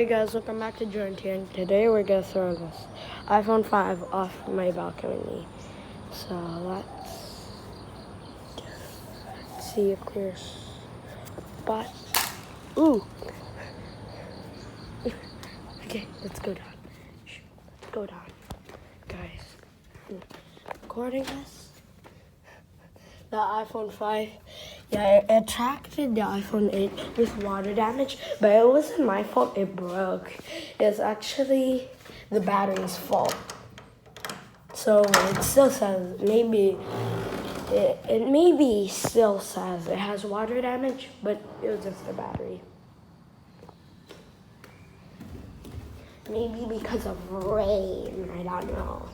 Hey guys, welcome back to Jordan. Today we're gonna throw this iPhone 5 off my balcony. So let's see a clear spot. Ooh. Okay, let's go down. Let's go down, guys. I'm recording this. The iPhone 5. Yeah, it attracted the iPhone 8 with water damage, but it wasn't my fault it broke. It's actually the battery's fault. So it still says, it maybe still says it has water damage, but it was just the battery. Maybe because of rain, I don't know.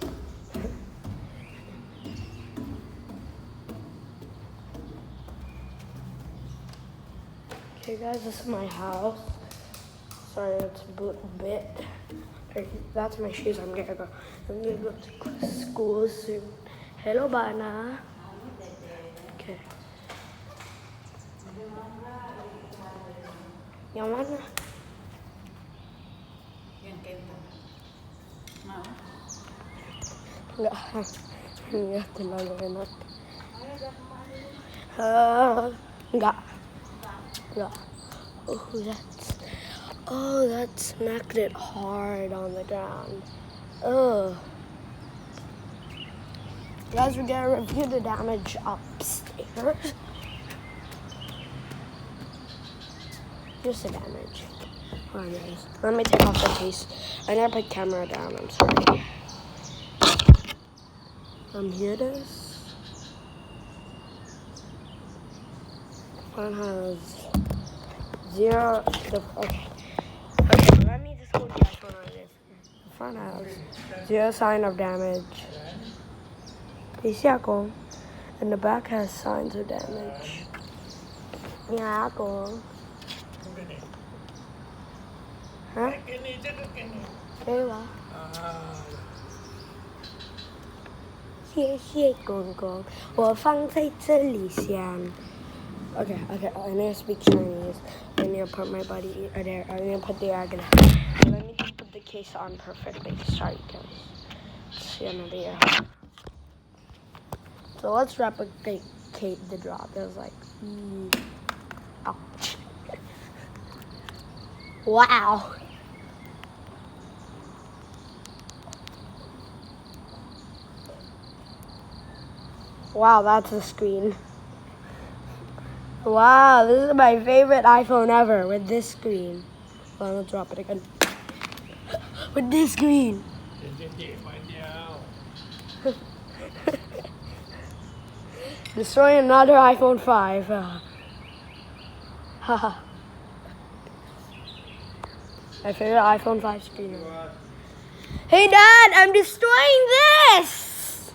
Okay guys, this is my house. Sorry, it's a bit. That's my shoes. I'm gonna go to school soon. Hello, Bana. Okay. Yang mana? Yang kentang. Mau? Enggak terlalu enak. Enggak. That smacked it hard on the ground. Guys, we're gonna review the damage upstairs. Here's the damage. Oh, nice. Let me take off the case. I never put camera down, I'm sorry. Here it is. One has zero. Okay, let me just hold the iPhone on this. The front has zero sign of damage. And the back has signs of damage. Yeah, ako. Huh? Okay, well. 谢谢公公，我放在这里先。Okay, I need to speak Chinese. I need to put my body there. I need to put the egg in. Let me just put the case on perfectly. Sorry, guys. See another ear. So let's replicate the drop. It was like, ouch. Wow. Wow, that's the screen. Wow, this is my favorite iPhone ever with this screen. Well, let's drop it again. With this screen. Destroying another iPhone 5. My favorite iPhone 5 screen. Hey Dad, I'm destroying this!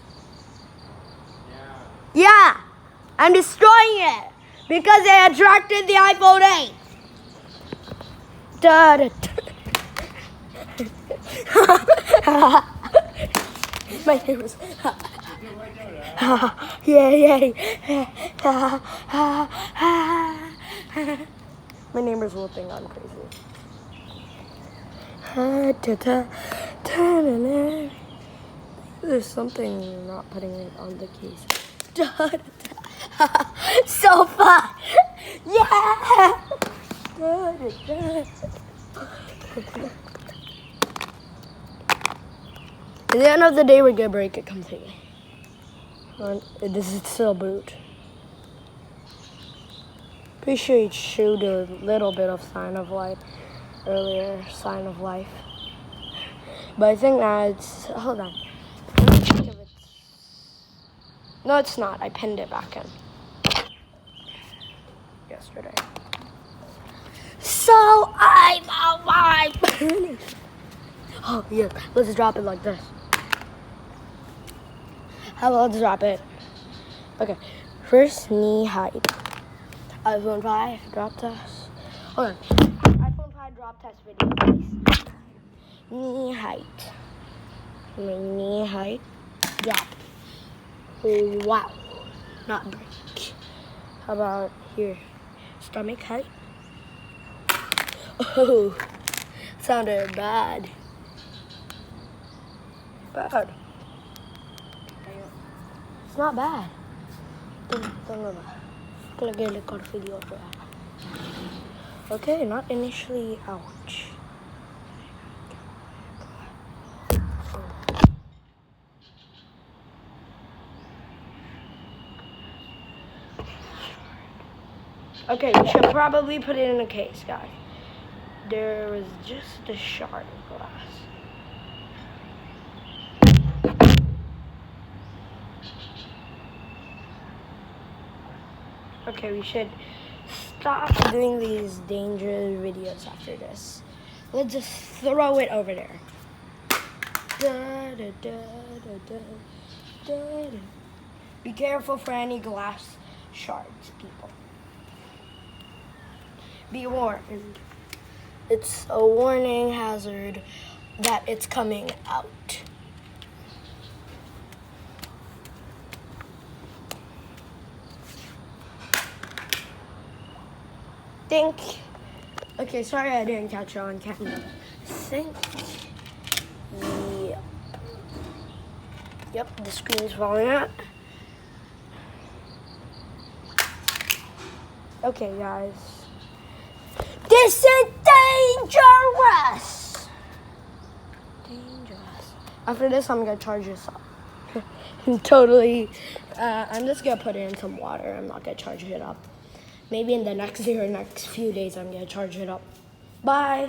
Yeah, I'm destroying it because they attracted the iPhone 8. My neighbors. Yay. My neighbors will think I'm crazy. There's something not putting it on the case. So fun! Yeah! At the end of the day, we're gonna break it completely. This is still boot. Pretty sure it showed a little bit of sign of life earlier, sign of life. But I think that it's, hold on. Let me think if it's, no, it's not. I pinned it back in yesterday. So I'm alive. Oh yeah, let's drop it like this. Let's drop it. Okay, first knee height. iPhone 5 drop test. Hold on. iPhone 5 drop test video, please. Knee height. My knee height. Drop. Wow. Not break. How about here? Stomach height. Oh. Sounded bad. Bad. It's not bad. Tunggu. Aku lagi record video for that. Okay, not initially. Ouch. Okay, we should probably put it in a case, guys. There was just a shard of glass. Okay, we should stop doing these dangerous videos after this. Let's just throw it over there. Be careful for any glass shards, people. Be warned. It's a warning hazard that it's coming out. Okay, sorry I didn't catch it on camera. Yep, the screen is falling out. Okay, guys. This is dangerous! After this, I'm gonna charge this up. Totally. I'm just gonna put it in some water. I'm not gonna charge it up. Maybe in the next day or next few days, I'm gonna charge it up. Bye.